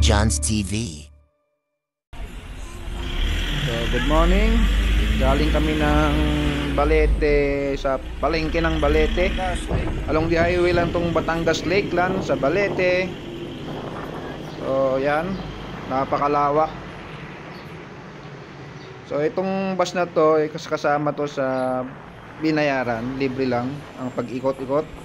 John's TV. So, good morning. Galing kami ng Balete, sa palengke ng Balete. Along the highway lang tong Batangas Lakeland sa Balete. So, yan. Napakalawak. So, itong bus na to, kasama to sa binayaran. Libre lang ang pag-ikot-ikot.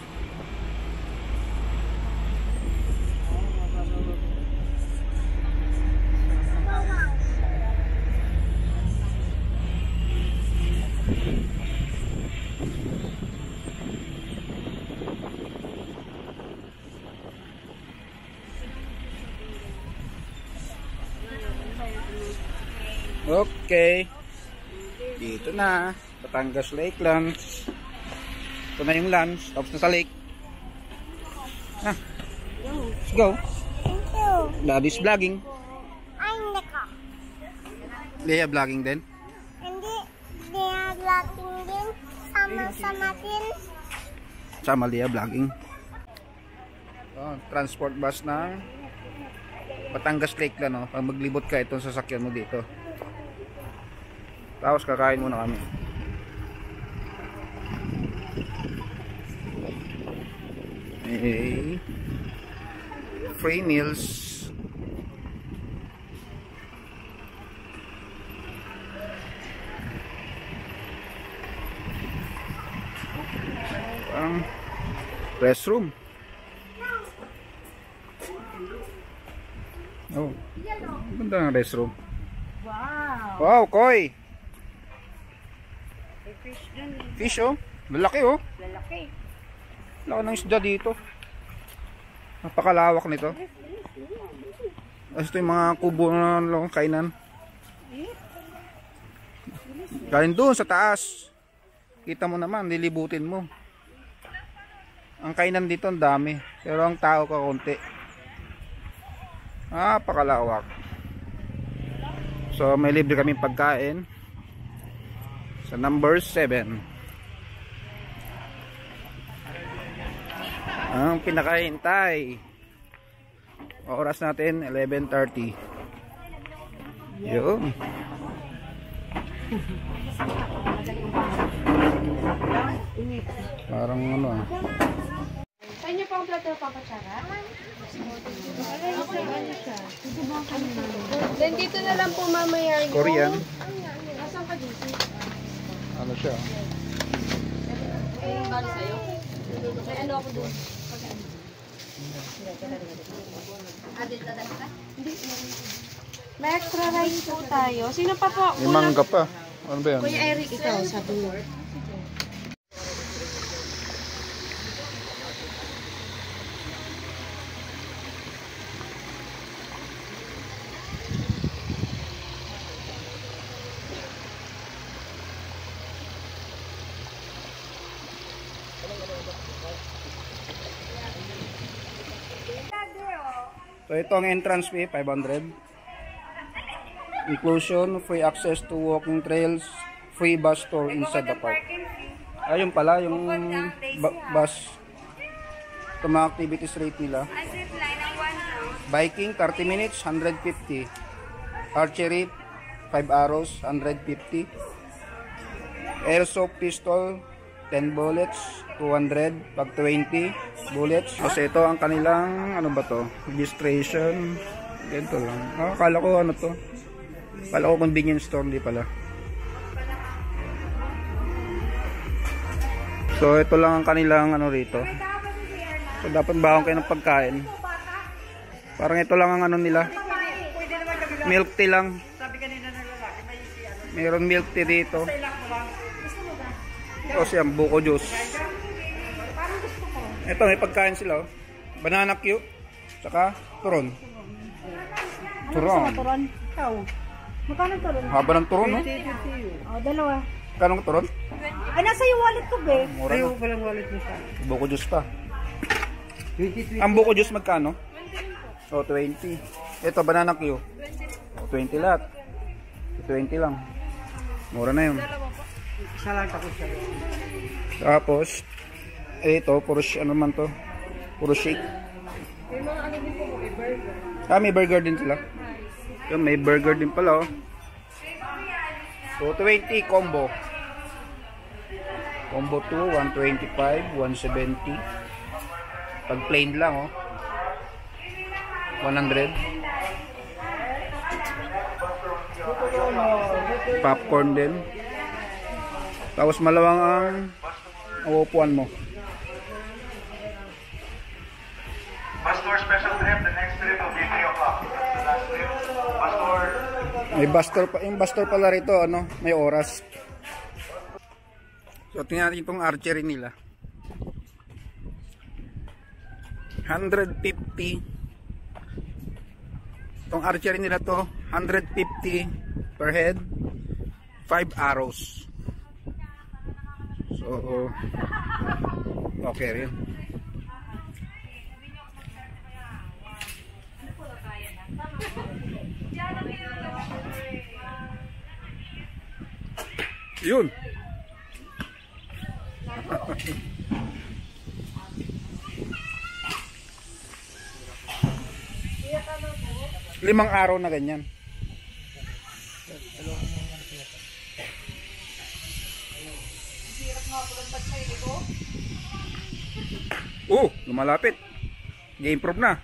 Okay, dito na Batangas Lakeland. Ito na yung lunch, tapos na sa lake. Let's go. Thank you. Daddy's vlogging. I'm Nika. Leia vlogging din. Hindi, dia vlogging din. Sama-sama din. Sama Leia vlogging. Transport bus ng Batangas Lakeland, no? Pag maglibot ka, itong sasakyan mo dito. Tapos kakain muna kami. Free meals. Parang restroom. Oh, ganda ng restroom. Wow! Wow, koi! May fish dun. Fish, oh. Lalaki, oh. Lalaki. Laki ng isda dito. Napakalawak nito. Ito yung mga kubo na kainan. Kain doon sa taas. Kita mo naman, lilibutin mo. Ang kainan dito ang dami. Pero ang tao kaunti. Napakalawak. So may libre kaming pagkain sa number 7. Ang pinakahintay, oras natin 11:30. Yun. Parang ano Saan niyo pa ang plato papatsara? Then dito na lang po mamaya yung Korean. Nasaan ka dito? Ano siya? Ay, bali sa'yo. May ano ako doon. May extra rice po tayo. Sino pa po? May mangga pa. Ano ba yan? Kuya Eric, ikaw sabi mo. So ito ang entrance fee, 500. Inclusion, free access to walking trails, free bus tour inside the park. Ayun pala yung bus. Ito mga activities rate nila. Biking, 30 minutes, 150. Archery, 5 arrows, 150. Airsoft pistol, 10 bullets, 200 pag 20 bullets. Kasi ito ang kanilang ano ba to? Registration. Ganito lang. Akala ko ano to? Akala ko convenience store, hindi pala. So ito lang ang kanilang ano rito. So dapat baon kayo ng pagkain. Parang ito lang ang ano nila. Milk tea lang. Mayroon milk tea dito. O siyang buko juice. Ito may pagkain sila, oh. Banana Q, saka turon. Turon. Turon. Ikaw. Magkano turon? Haba ng turon, no? Dalawa. Kanong turon? Ay, nasa yung wallet ko, be. Mura na. Walang wallet mo sa. Buko juice pa. Ang buko juice magkano? O, 20. Ito, banana Q. 20 lahat. 20 lang. Mura na yun. Isa lang tapos siya. Tapos, ito, puro ano man to? Puro shake. May mga ano din po, burger. May burger din sila. Yun, may burger din pala, oh. So, 20 combo. Combo 2, 125, 170. Pag plain lang, oh. 100. Popcorn din. Tapos malawang ang upuan mo. Pastor special trip, the next trip will be 3 o'clock. That's the last trip. Pastor. May bastor pa, yung bastor pala rito, ano, may oras. So tingnan natin itong archery nila. 150. Itong archery nila to, 150 per head. 5 arrows. So okay rin. Yun. Limang araw na ganyan. Lumalapit. Ga-improve na.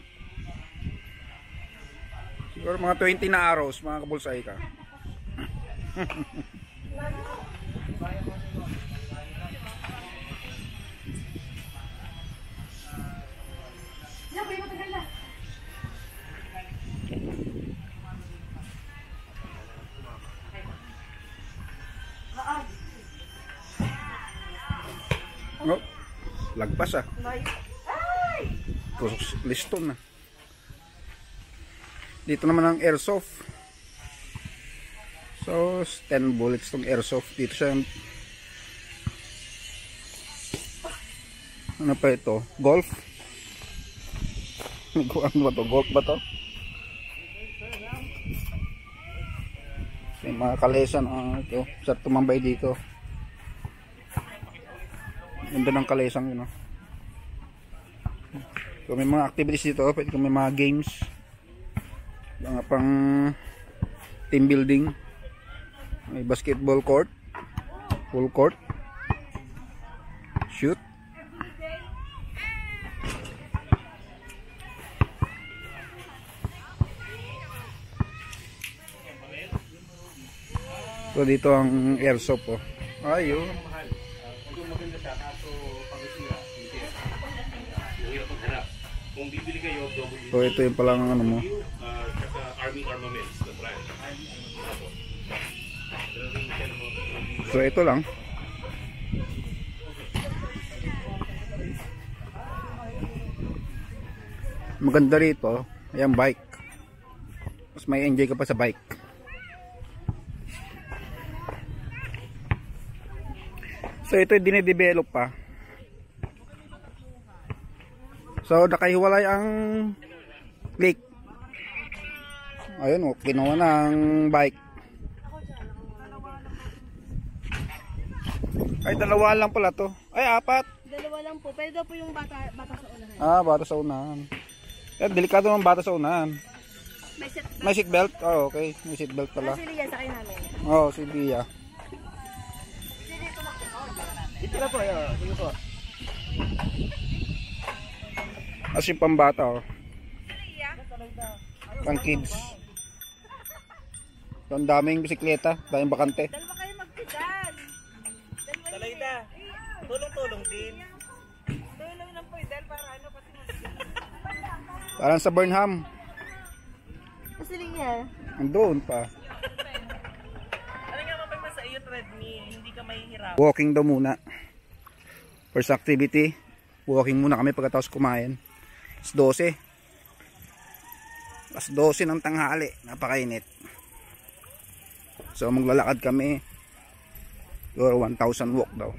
Siguro mga 20 na arrows, mga kabulsay ka. Oh, lagpas ah. Tusok liston na. Dito naman ang airsoft. So 10 bullets tong airsoft. Dito siya. Ano pa ito? Golf? Ano ba to? Golf ba to? May mga kalesan ito. Sarap tumambay dito. Ganda ng kalesang yun, no? So may mga activities dito, pwede kung may mga games, mga pang team building, may basketball court, full court, shoot. So dito ang airsoft, oh. Ayun. Kung bibili kayo, So ito yung palang ano mo. Saka Army Armaments, the brand. So ito lang. Maganda rito, ayan bike. Mas may enjoy ka pa sa bike. So ito dine-develop pa. So nakahiwalay ang lake. Ayun, kinuha ng bike. Ay, dalawa lang pala to. Ay, apat. Dalawa lang po. Pwede daw po yung bata sa unahan. Bata sa unahan. Yan, delikado ng bata sa unahan. May set May seat belt? Oh, okay. May seat belt pala. si Lian, sakay namin. Oh, si Bia. Ito na po, yun po. As yung pambata, oh. Pang kids. So, ang daming bisikleta, daming bakante. Dalawa kayo magpedal. Talayda. Tulong-tulong din. Tulong lang po, dahil para ano kasi Parang sa Burnham. Kasi Lian. Andun pa. Ano nga mapagma sa iyo, treadmill, hindi ka mahihirap. Walking daw muna. First activity, walking muna kami pagkatapos kumain. Alas 12. Alas 12 ng tanghali. Napakainit. So maglalakad kami. Siguro 1,000 walk daw.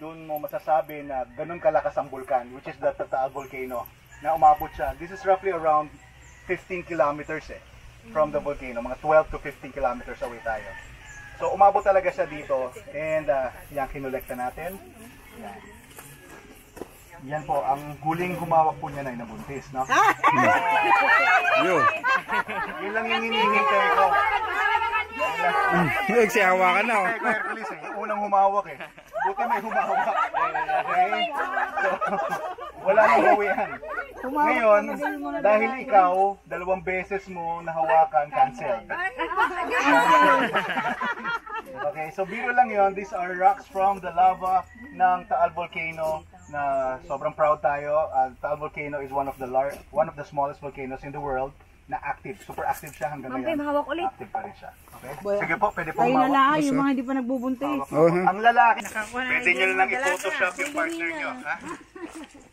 Doon mo masasabi na ganun kalakas ang bulkan, which is the Taal volcano, na umabot siya. This is roughly around 15 kilometers from the volcano, mga 12 to 15 kilometers away tayo. So umabot talaga siya dito and yan kinolekta natin. Yan po, ang huling humawak po niya na nabuntis, no? Yun. Yun lang yung hinihintay ko. Nagsihawa ka na, oh. Kay Hercules eh, unang humawak eh. Buti may humawak. Okay? So, wala nang bawian. Ngayon, dahil ikaw, 2 beses mo nahawakan, cancel. Okay, so biro lang yon. These are rocks from the lava ng Taal Volcano na sobrang proud tayo. Taal Volcano is one of the smallest volcanoes in the world na active. Super active siya hanggang ngayon. hawak ulit. Active pa rin siya. Okay? Sige po, pwede po Kayo humawak. na lang, yung mga hindi pa nagbubuntis. Ang lalaki, pwede nyo na lang i-photoshop yung partner nyo. Ha?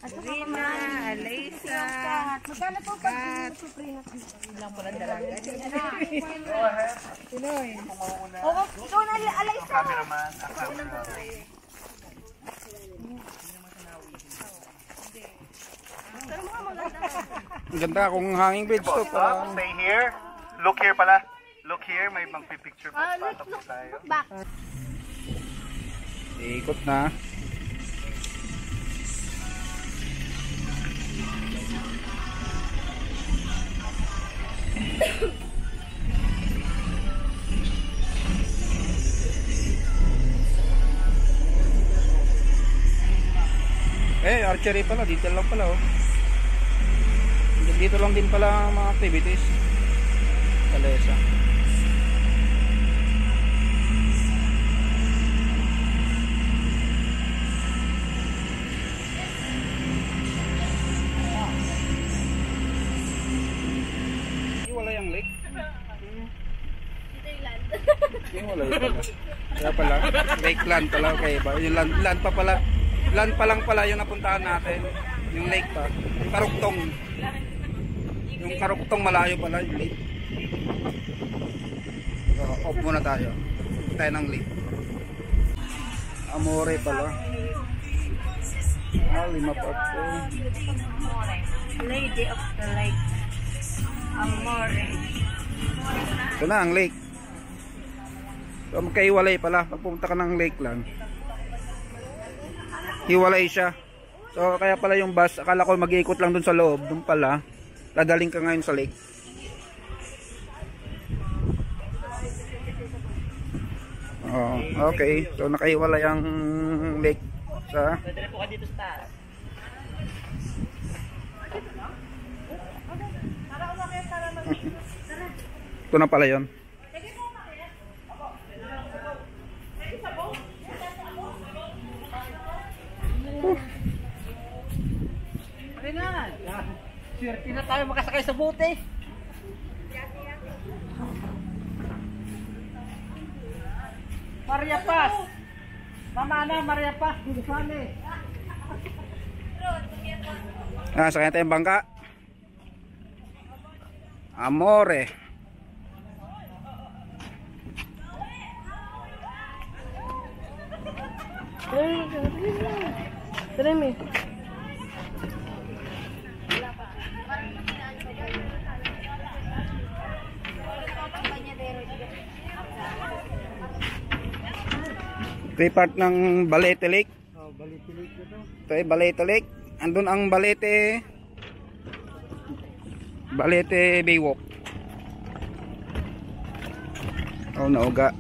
Rina, Alaysa, Magkano po pag ilang pala dalaga. Go ahead. Oo, ikaw na alay sa Cameraman. Camera. Ang ganda kung hanging bridge to. Stop, stay here. Look here pala. Look here, may magpipicture pa. Patok po tayo. Ikot na. Archery pala, dito lang pala, oh. Dito lang din pala ang mga activities. Kalesa. Wala yung lake. Wala yung pala. Kaya pala, lake land pala, okay ba? Yung land pa pala. Land pa lang pala yung napuntahan natin. Yung lake pa. Yung Karugtong. Yung Karugtong malayo pala yung lake. So, off muna tayo. Tayo ng lake. Amore pala. Lima pa po. Lady of the Lake. Amore. Ito na ang lake. So magkaiwalay pala. Pag pumunta ka ng lake lang, hiwalay siya. So kaya pala yung bus, akala ko mag-iikot lang dun sa loob. Dun pala, dadaling ka ngayon sa lake. Oh, okay. So nakahiwalay ang lake sa Pwede po ka dito sa taas. ito na pala yun. Swerte na tayo makasakay sa bote. Maria Paz. Mama na, Maria Paz. Gusane. Sakay tayong bangka. Amore. Treme. Ito yung part ng Balete Lake. Oh, Balete Lake na to. Ito yung Balete Lake. Andun ang Balete Baywalk. Oh, nauga.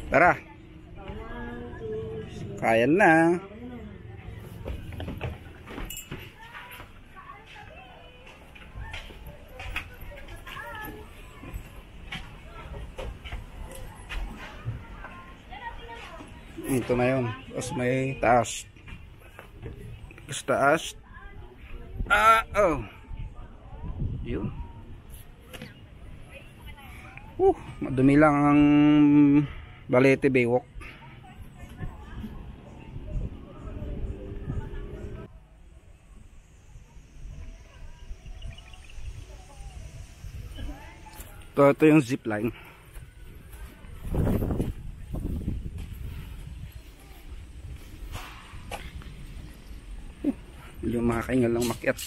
Tara. Kaya na. Ito na yun. Tapos may taas. Tapos taas. Oh. Yun. Madumi lang ang Balete Baywalk. Ito yung zipline. Medyo makakaingal lang makyat.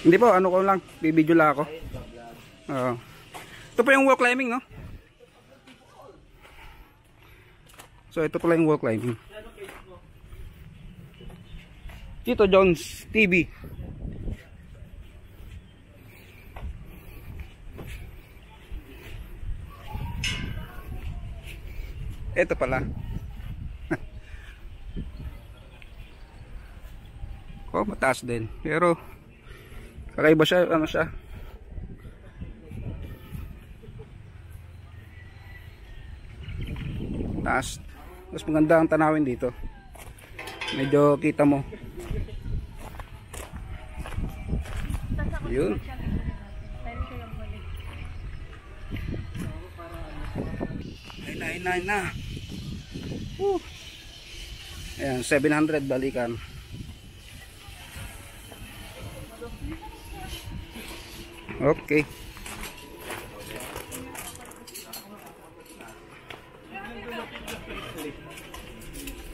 Hindi po, ano ko lang, bibidyo lang ako. Ito pa yung wall climbing, no? So ito pala yung wall climbing. Tito Jones TV. Ito pala. Oh, mataas din. Pero kakaiba siya, ano siya? Taas. Mas maganda ang tanawin dito. Medyo kita mo. Yun. Ay na. Ayan, 700 balikan. Okay.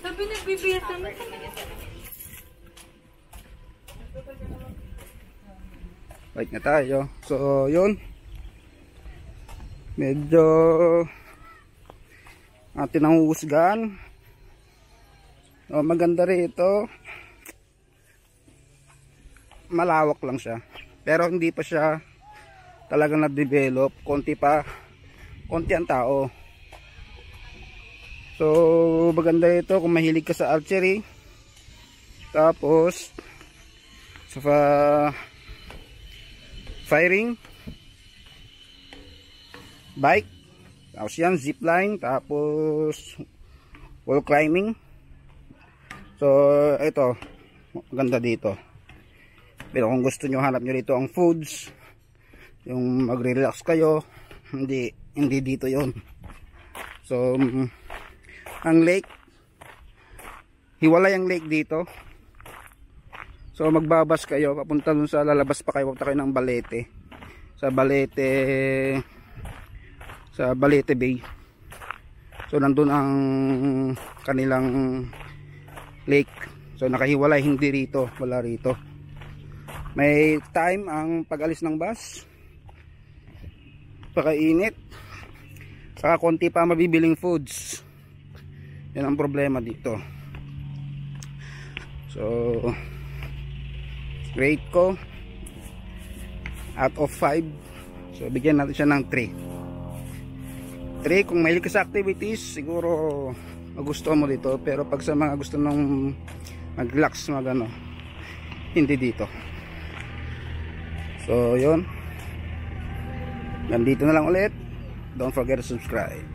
Sabi nagbibiyat naman. Balik na tayo. So, yun. Medyo atin ang huhusgan. Maganda rito. Malawak lang siya. Pero hindi pa siya talagang na-develop. Konti ang tao. So, maganda ito kung mahilig ka sa archery. Tapos, sa firing, bike, tapos yan, zipline, tapos wall climbing. So, ito, maganda dito. Pero kung gusto nyo, hanap nyo dito ang foods, yung magre-relax kayo, hindi dito yon. So, ang lake, hiwalay ang lake dito. So magbabas kayo, papunta dun sa lalabas pa kayo, papunta kayo ng Balete. Sa Balete Bay. So nandun ang kanilang lake. So nakahiwalay, hindi rito, wala rito. May time ang pag-alis ng bus. Pakainit. Saka konti pa mabibiling foods. Yan ang problema dito. So rate ko out of 5. So bigyan natin siya ng 3 kung mahilig ka sa activities, siguro magustuhan mo dito. Pero pag sa mga gusto nung mag-relax, magano, hindi dito. So yun, nandito na lang ulit. Don't forget to subscribe.